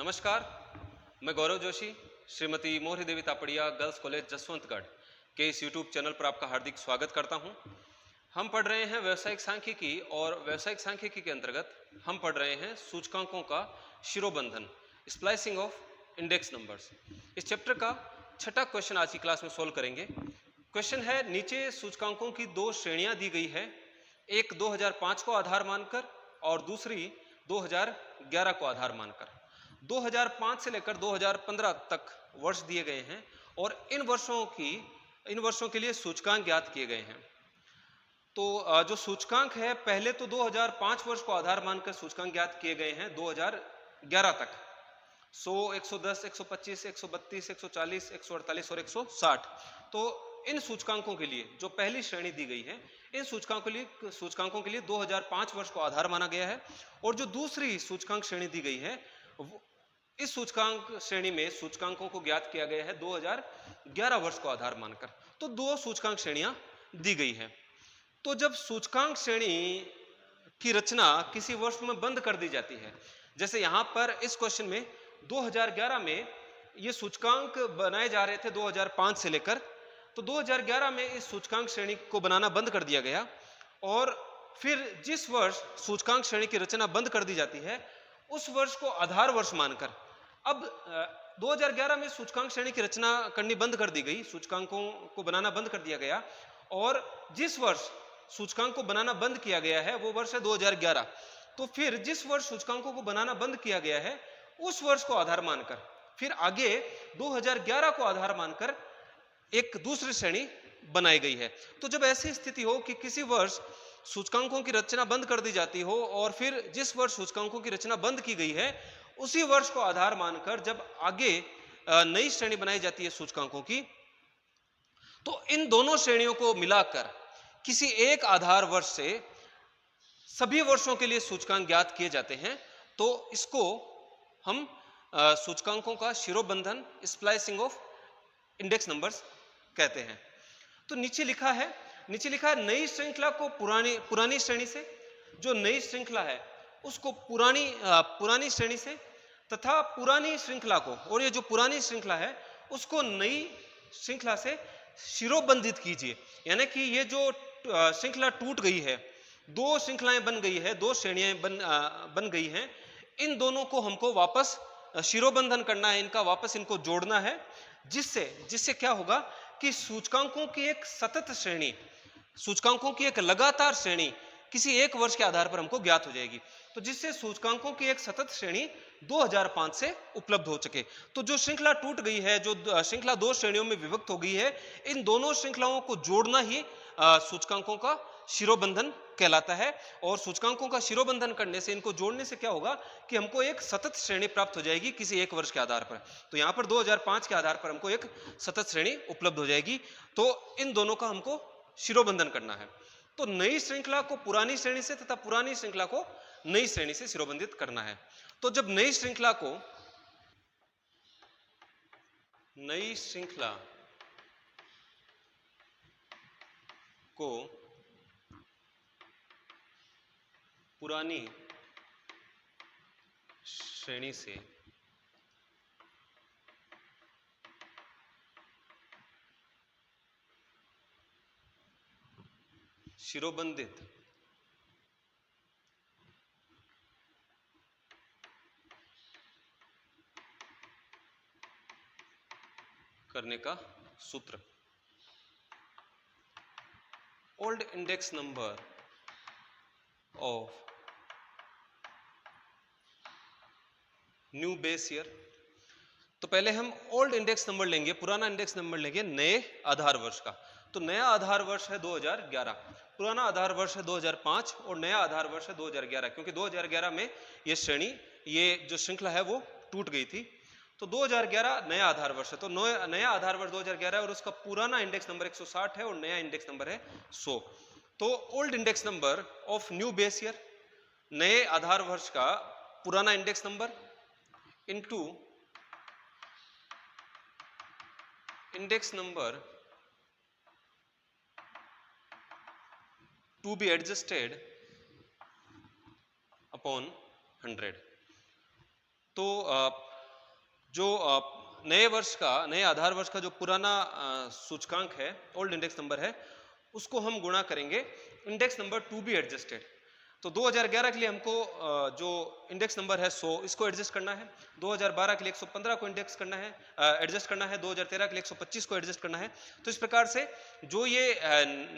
नमस्कार, मैं गौरव जोशी, श्रीमती मोहरी देवी तापड़िया गर्ल्स कॉलेज जसवंतगढ़ के इस यूट्यूब चैनल पर आपका हार्दिक स्वागत करता हूं। हम पढ़ रहे हैं व्यावसायिक सांख्यिकी और व्यावसायिक सांख्यिकी के अंतर्गत हम पढ़ रहे हैं सूचकांकों का शिरोबंधन, स्प्लाइसिंग ऑफ इंडेक्स नंबर्स। इस चैप्टर का छठा क्वेश्चन आज की क्लास में सोल्व करेंगे। क्वेश्चन है, नीचे सूचकांकों की दो श्रेणियां दी गई है, एक 2005 को आधार मानकर और दूसरी 2011 को आधार मानकर। 2005 से लेकर 2015 तक वर्ष दिए गए हैं और इन वर्षों के लिए सूचकांक ज्ञात किए गए हैं। तो जो सूचकांक है, पहले तो 2005 वर्ष को आधार मानकर सूचकांक ज्ञात किए गए हैं 2011 तक। 100, 110, 125, 132, 140, 148 और 160। तो इन सूचकांकों के लिए जो पहली श्रेणी दी गई है, इन सूचकांकों के लिए 2005 वर्ष को आधार माना गया है। और जो दूसरी सूचकांक श्रेणी दी गई है, इस सूचकांक श्रेणी में सूचकांकों को ज्ञात किया गया है 2011 वर्ष को आधार मानकर। तो दो सूचकांक श्रेणियां दी गई है। तो जब सूचकांक श्रेणी की रचना किसी वर्ष में बंद कर दी जाती है, जैसे यहां पर इस क्वेश्चन में 2011 में ये सूचकांक बनाए जा रहे थे 2005 से लेकर, तो 2011 में इस सूचकांक श्रेणी को बनाना बंद कर दिया गया। और फिर जिस वर्ष सूचकांक श्रेणी की रचना बंद कर दी जाती है, उस वर्ष को आधार वर्ष मानकर अब 2011 में सूचकांक श्रेणी की रचना करनी बंद कर दी गई, सूचकांकों को बनाना बंद कर दिया गया। और जिस वर्ष सूचकांक को बनाना बंद किया गया है वो वर्ष है 2011। तो फिर जिस वर्ष सूचकांकों को बनाना बंद किया गया है, उस वर्ष को आधार मानकर फिर आगे 2011 को आधार मानकर एक दूसरी श्रेणी बनाई गई है। तो जब ऐसी स्थिति हो कि किसी वर्ष सूचकांकों की रचना बंद कर दी जाती हो और फिर जिस वर्ष सूचकांकों की रचना बंद की गई है, उसी वर्ष को आधार मानकर जब आगे नई श्रेणी बनाई जाती है सूचकांकों की, तो इन दोनों श्रेणियों को मिलाकर किसी एक आधार वर्ष से सभी वर्षों के लिए सूचकांक ज्ञात किए जाते हैं। तो इसको हम सूचकांकों का शिरोबंधन, स्प्लाइसिंग ऑफ इंडेक्स नंबर्स कहते हैं। तो नीचे लिखा है नई श्रृंखला को पुरानी श्रेणी से, जो नई श्रृंखला है उसको पुरानी श्रेणी से, तथा पुरानी श्रृंखला को, और ये जो पुरानी श्रृंखला है उसको नई श्रृंखला से शिरोबंधित कीजिए। यानी कि ये जो श्रृंखला टूट गई है, दो श्रृंखलाएं बन गई है, दो श्रेणियां बन गई हैं, इन दोनों को हमको वापस शिरोबंधन करना है, इनका वापस इनको जोड़ना है, जिससे क्या होगा कि सूचकांकों की एक सतत श्रेणी, सूचकांकों की एक लगातार श्रेणी किसी एक वर्ष के आधार पर हमको ज्ञात हो जाएगी। तो जिससे सूचकांकों की एक सतत श्रेणी 2005 से उपलब्ध हो सके। तो जो श्रृंखला टूट गई है, जो श्रृंखला दो श्रेणियों में विभक्त हो गई है, इन दोनों श्रृंखलाओं को जोड़ना ही सूचकांकों का शिरोबंधन कहलाता है। और सूचकांकों का शिरोबंधन करने से, इनको जोड़ने से क्या होगा कि हमको एक सतत श्रेणी प्राप्त हो जाएगी किसी एक वर्ष के आधार पर। तो यहां पर 2005 के आधार पर हमको एक सतत श्रेणी उपलब्ध हो जाएगी। तो इन दोनों का हमको शिरोबंधन करना है। तो नई श्रृंखला को पुरानी श्रेणी से तथा पुरानी श्रृंखला को नई श्रेणी से शिरोबंधित करना है। तो जब नई श्रृंखला को पुरानी श्रेणी से शिरोबंधित करने का सूत्र, old index number of new base year. तो पहले हम ओल्ड इंडेक्स नंबर लेंगे, पुराना इंडेक्स नंबर लेंगे नए आधार वर्ष का। तो नया आधार वर्ष है 2011, पुराना आधार वर्ष है 2005 और नया आधार वर्ष है 2011, क्योंकि 2011 में ये जो श्रृंखला है वो टूट गई थी। तो 2011 नया आधार वर्ष है। तो नया आधार वर्ष 2011 है और उसका पुराना इंडेक्स नंबर 160 है और नया इंडेक्स नंबर है 100। तो old index number of new base year, नए आधार वर्ष का पुराना index number into index number to be adjusted upon 100। तो जो नए वर्ष का, नए आधार वर्ष का जो पुराना सूचकांक है, ओल्ड इंडेक्स नंबर है, उसको हम गुणा करेंगे index number to be adjusted. तो 2011 के लिए हमको जो इंडेक्स नंबर है 100, इसको एडजस्ट करना है। 2012 के लिए 115 को इंडेक्स करना है, एडजस्ट करना है। 2013 के लिए 125 को एडजस्ट करना है। तो इस प्रकार से जो ये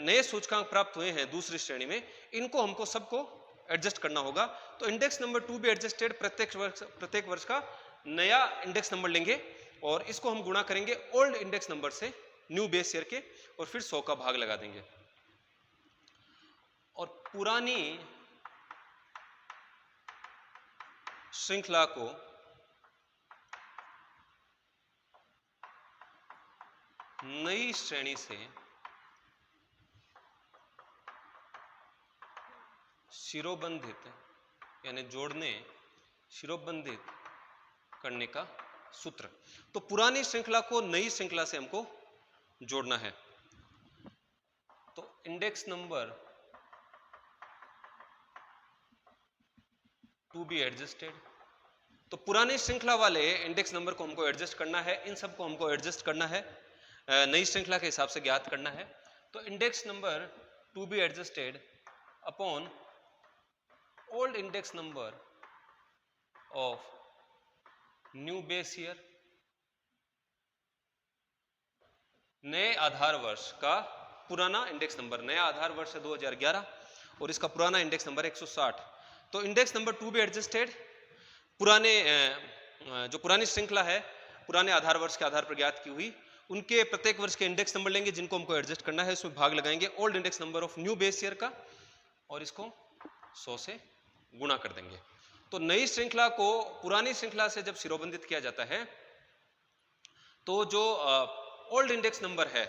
नए सूचकांक प्राप्त हुए हैं दूसरी श्रेणी में, इनको हमको सबको एडजस्ट करना होगा। तो index number to be adjusted प्रत्येक वर्ष का नया इंडेक्स नंबर लेंगे और इसको हम गुणा करेंगे ओल्ड इंडेक्स नंबर से, न्यू बेस ईयर के, और फिर 100 का भाग लगा देंगे। और पुरानी श्रृंखला को नई श्रेणी से शिरोबंधित यानी जोड़ने, शिरोबंधित करने का सूत्र। तो पुरानी श्रृंखला को नई श्रृंखला से हमको जोड़ना है। तो index number to be adjusted, तो पुरानी श्रृंखला वाले इंडेक्स नंबर को हमको एडजस्ट करना है, इन सब को हमको एडजस्ट करना है, नई श्रृंखला के हिसाब से ज्ञात करना है। तो index number to be adjusted upon old index number of new base year, नए आधार वर्ष का पुराना इंडेक्स नंबर, नया आधार वर्ष है 2011 और इसका पुराना इंडेक्स नंबर 160। तो index number to be adjusted पुराने जो पुरानी श्रृंखला है, पुराने आधार वर्ष के आधार पर ज्ञात की हुई, उनके प्रत्येक वर्ष के इंडेक्स नंबर लेंगे जिनको हमको एडजस्ट करना है, उसमें भाग लगाएंगे old index number of new base year का और इसको 100 से गुणा कर देंगे। तो नई श्रृंखला को पुरानी श्रृंखला से जब शिरोबंधित किया जाता है तो जो ओल्ड इंडेक्स नंबर है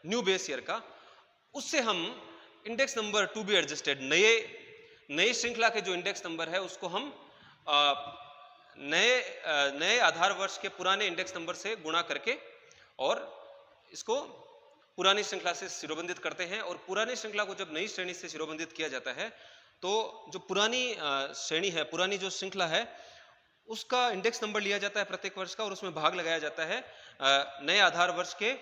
न्यू बेस ईयर का, उससे हम index number to be adjusted नई श्रृंखला के जो इंडेक्स नंबर है उसको हम नए आधार वर्ष के पुराने इंडेक्स नंबर से गुणा करके और इसको पुरानी श्रृंखला से शिरोबंधित करते हैं। और पुरानी श्रृंखला को जब नई श्रेणी से शिरोबंधित किया जाता है तो जो पुरानी श्रेणी है, पुरानी जो श्रृंखला है, उसका इंडेक्स नंबर लिया जाता है प्रत्येक वर्ष का और उसमें भाग लगाया जाता है नए आधार वर्ष के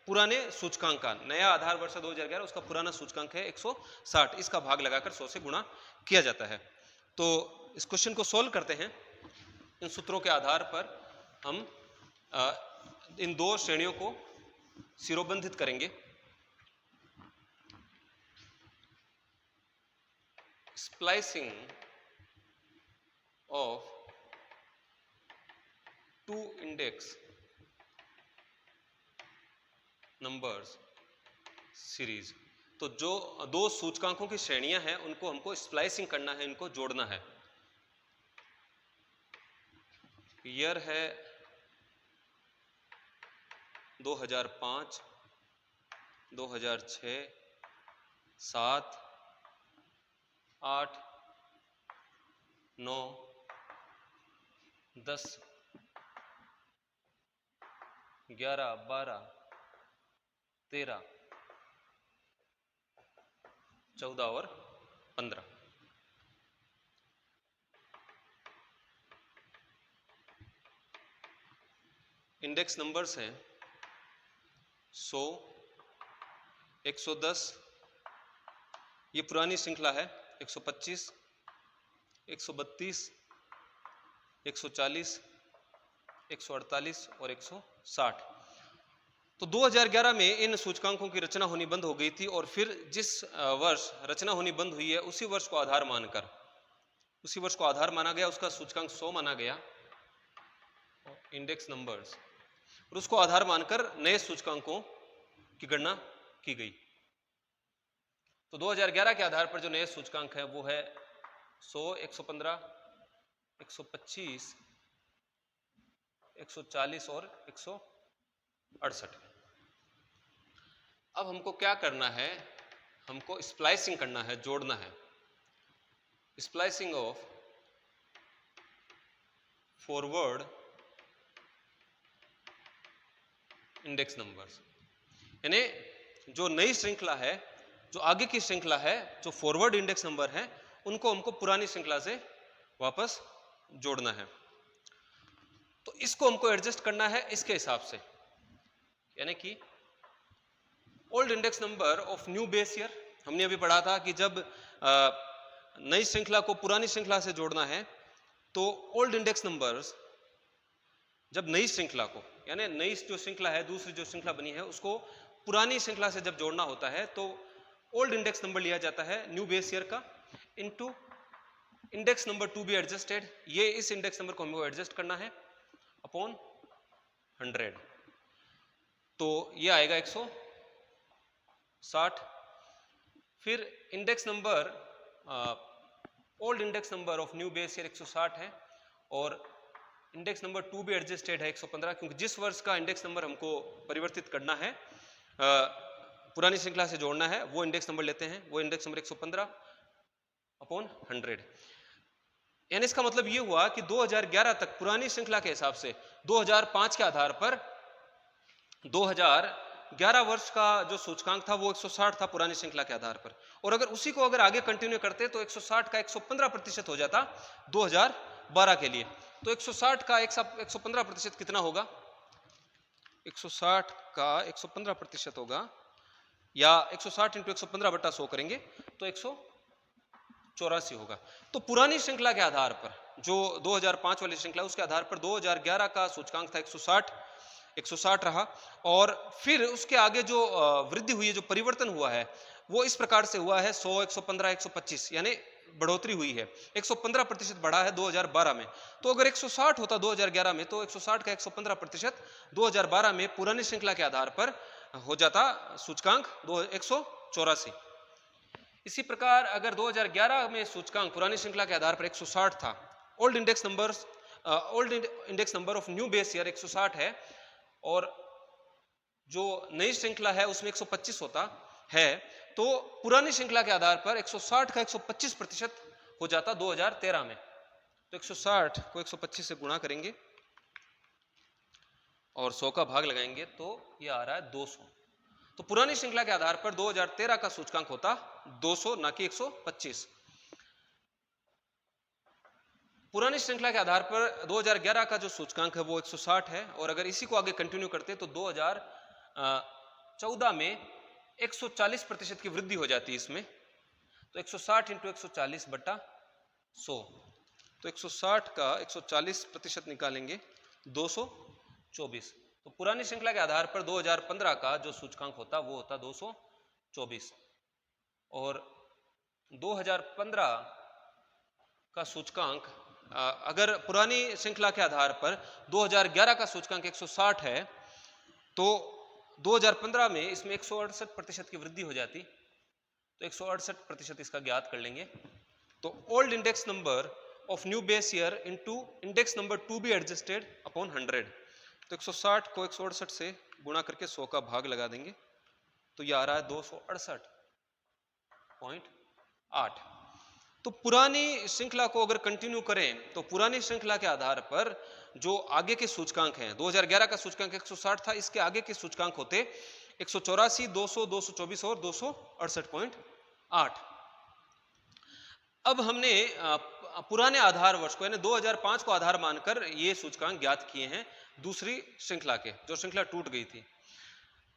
पुराने सूचकांक का। नया आधार वर्ष 2011, उसका पुराना सूचकांक है 160, इसका भाग लगाकर 100 से गुणा किया जाता है। तो इस क्वेश्चन को सॉल्व करते हैं। इन सूत्रों के आधार पर हम इन दो श्रेणियों को शिरोबंधित करेंगे। Splicing of two index numbers series. तो जो दो सूचकांकों की श्रेणियां हैं उनको हमको स्प्लाइसिंग करना है, इनको जोड़ना है। ईयर है 2005, 2006, 7, 8, 9, 10, 11, 12, 13, 14 और 15। इंडेक्स नंबर्स हैं 100, 110, ये पुरानी श्रृंखला है, 125, 132, 140, 148 और 160। तो 2011 में इन सूचकांकों की रचना होनी बंद हो गई थी और फिर जिस वर्ष रचना होनी बंद हुई है उसी वर्ष को आधार माना गया, उसका सूचकांक 100 माना गया, इंडेक्स नंबर्स, और उसको आधार मानकर नए सूचकांकों की गणना की गई। तो 2011 के आधार पर जो नए सूचकांक है वो है 100, 115, 125, 140 और 168। अब हमको क्या करना है, हमको स्प्लाइसिंग करना है, जोड़ना है। Splicing of forward index numbers, यानी जो नई श्रृंखला है, जो आगे की श्रृंखला है, जो फॉरवर्ड इंडेक्स नंबर है, उनको हमको पुरानी श्रृंखला से वापस जोड़ना है। तो इसको हमको एडजस्ट करना है इसके हिसाब से, यानी कि old index number of new base year. हमने अभी पढ़ा था कि जब नई श्रृंखला को पुरानी श्रृंखला से जोड़ना है तो ओल्ड इंडेक्स नंबर्स, जब नई श्रृंखला को, यानी नई जो श्रृंखला है, दूसरी जो श्रृंखला बनी है, उसको पुरानी श्रृंखला से जब जोड़ना होता है तो ओल्ड इंडेक्स नंबर लिया जाता है न्यू बेस ईयर का into index number to be adjusted, ये इस इंडेक्स नंबर को हमको एडजस्ट करना है, अपॉन 100, तो ये आएगा 160। फिर index number, old index number of new base year 160 है और index number to be adjusted है 115, क्योंकि जिस वर्ष का इंडेक्स नंबर हमको परिवर्तित करना है, पुरानी श्रृंखला से जोड़ना है, वो इंडेक्स नंबर लेते हैं, वो इंडेक्स नंबर 115 अपॉन 100। यानी इसका मतलब ये हुआ कि 2011 तक पुरानी श्रृंखला के हिसाब से 2005 के आधार पर 2011 वर्ष का जो सूचकांक था वो 160 था पुरानी श्रृंखला के आधार पर, और अगर उसी को अगर आगे कंटिन्यू करते तो 160 का 115% हो जाता 2012 के लिए। तो 160 का 115% कितना होगा? 160 का 115% होगा, या 160 इंटू 115/100 करेंगे तो 184 होगा। तो पुरानी श्रृंखला के आधार पर, जो 2005 वाली श्रृंखला, उसके आधार पर 2011 का सूचकांक था 160 रहा, और फिर उसके आगे जो वृद्धि हुई है, जो परिवर्तन हुआ है, वो इस प्रकार से हुआ है 100, 115, 125, यानी बढ़ोतरी हुई है, 115% बढ़ा है 2012 में। तो अगर 160 होता 2011 में, तो 160 का 115% 2012 में पुरानी श्रृंखला के आधार पर हो जाता सूचकांक 184। इसी प्रकार अगर 2011 में सूचकांक पुरानी श्रृंखला के आधार पर 160 था, old index number of new base year 160 है, और जो नई श्रृंखला है उसमें 125 होता है, तो पुरानी श्रृंखला के आधार पर 160 का 125% हो जाता 2013 में। तो 160 को 125 से गुणा करेंगे और 100 का भाग लगाएंगे तो ये आ रहा है 200। तो पुरानी श्रृंखला के आधार पर 2013 का सूचकांक होता 200, ना कि 125। पुरानी श्रृंखला के आधार पर 2011 का जो सूचकांक है वो 160 है, और अगर इसी को आगे कंटिन्यू करते तो 2014 में 140% की वृद्धि हो जाती है इसमें। तो 160 इंटू 140/100, तो 160 का 140% निकालेंगे 224। तो पुरानी श्रृंखला के आधार पर 2015 का जो सूचकांक होता वो होता 224, और 2015 का सूचकांक, अगर पुरानी श्रृंखला के आधार पर 2011 का सूचकांक 160 है, तो 2015 में इसमें 168% की वृद्धि हो जाती, तो 168% इसका ज्ञात कर लेंगे। तो old index number of new base year into index number to be adjusted upon 100, तो 160 को 168 से गुणा करके 100 का भाग लगा देंगे, तो ये आ रहा है 268.8। तो पुरानी श्रृंखला को अगर कंटिन्यू करें तो पुरानी श्रृंखला के आधार पर जो आगे के सूचकांक हैं, 2011 का सूचकांक 160 था, इसके आगे के सूचकांक होते 184, 200, 224 और 268.8। अब हमने पुराने आधार वर्ष को, यानी 2005 को आधार मानकर ये सूचकांक ज्ञात किए हैं दूसरी श्रृंखला के, जो श्रृंखला टूट गई थी।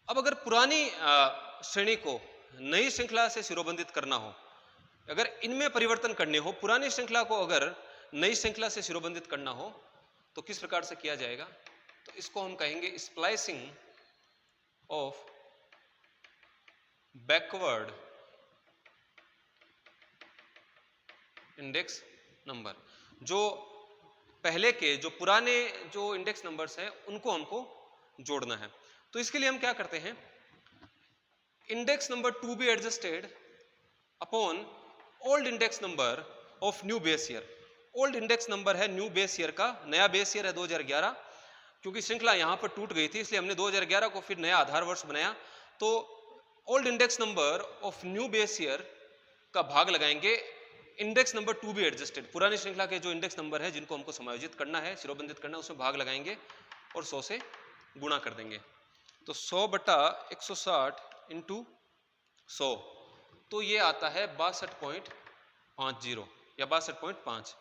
अब अगर पुरानी श्रेणी को नई श्रृंखला से शिरोबंधित करना हो, अगर इनमें परिवर्तन करने हो, पुरानी श्रृंखला को अगर नई श्रृंखला से शिरोबंधित करना हो, तो किस प्रकार से किया जाएगा? तो इसको हम कहेंगे splicing of backward index number. जो पहले के, जो पुराने जो इंडेक्स नंबर्स हैं, उनको हमको जोड़ना है। तो इसके लिए हम क्या करते हैं, index number to be adjusted upon old index number of new base year. Old index number है न्यू बेस ईयर का, नया बेस ईयर है 2011, क्योंकि श्रृंखला यहां पर टूट गई थी इसलिए हमने 2011 को फिर नया आधार वर्ष बनाया। तो old index number of new base year का भाग लगाएंगे index number to be adjusted, पुरानी श्रृंखला के जो इंडेक्स नंबर है जिनको हमको समायोजित करना है, शिरोबंधित करना है, उसमें भाग लगाएंगे और 100 से गुणा कर देंगे। तो 100/160 इंटू 100, तो ये आता है 62.50 या 62.5।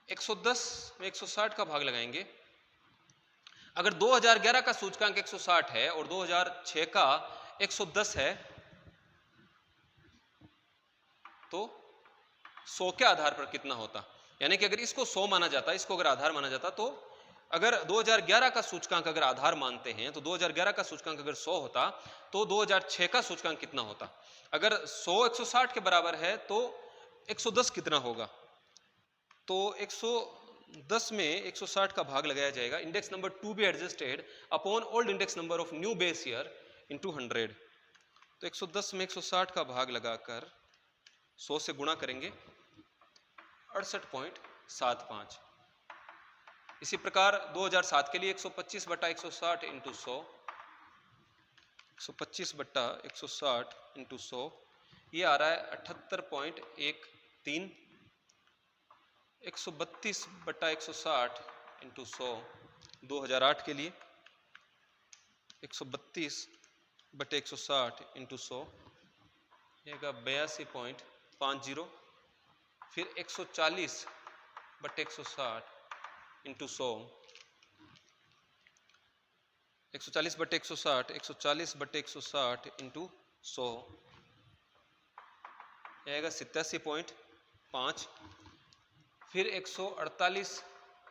110 में 160 का भाग लगाएंगे अगर 2011 का सूचकांक 160 है और 2006 का 110 है तो 100 के आधार पर कितना होता, यानी कि अगर इसको 100 माना जाता, इसको अगर आधार माना जाता, तो अगर 2011 का सूचकांक अगर आधार मानते हैं तो 2011 का सूचकांक अगर 100 होता तो 2006 का सूचकांक कितना होता। अगर 100 160 के बराबर है तो 110 कितना होगा, तो 110 में 160 का भाग लगाया जाएगा। Index number to be adjusted upon old index number of new base year into 100। तो 110 में 160 का भाग लगाकर 100 से गुणा करेंगे 68.75। इसी प्रकार 2007 के लिए 125 बटा 160 इंटू 100, 125 बटा 160 इंटू 100, ये आ रहा है 78.13। 132 बटा 160 इंटू 100 2008 के लिए 132 बटे 160 इंटू 100 येगा 82.50। फिर 140 बटे 160 इंटू 100, 140 बटे 160, 140 बटे 160 इंटू 100 आएगा 87.5। फिर 148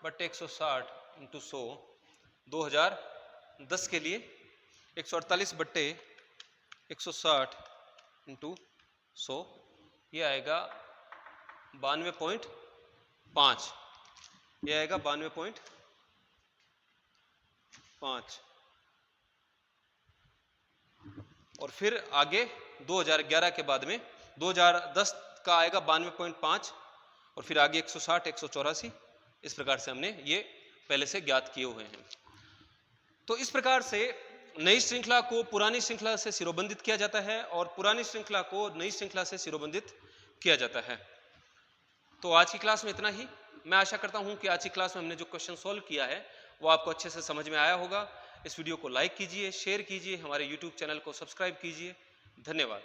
बटे 160 इंटू 100 2010 के लिए 148 बटे 160 इंटू 100, ये आएगा 92.5। ये आएगा 92.5। और फिर आगे 2011 के बाद में 2010 का आएगा 92.5 और फिर आगे 160, 184। इस प्रकार से हमने ये पहले से ज्ञात किए हुए हैं। तो इस प्रकार से नई श्रृंखला को पुरानी श्रृंखला से शिरोबंधित किया जाता है और पुरानी श्रृंखला को नई श्रृंखला से शिरोबंधित किया जाता है। तो आज की क्लास में इतना ही। मैं आशा करता हूं कि आज की क्लास में हमने जो क्वेश्चन सॉल्व किया है वो आपको अच्छे से समझ में आया होगा। इस वीडियो को लाइक कीजिए, शेयर कीजिए, हमारे YouTube चैनल को सब्सक्राइब कीजिए। धन्यवाद।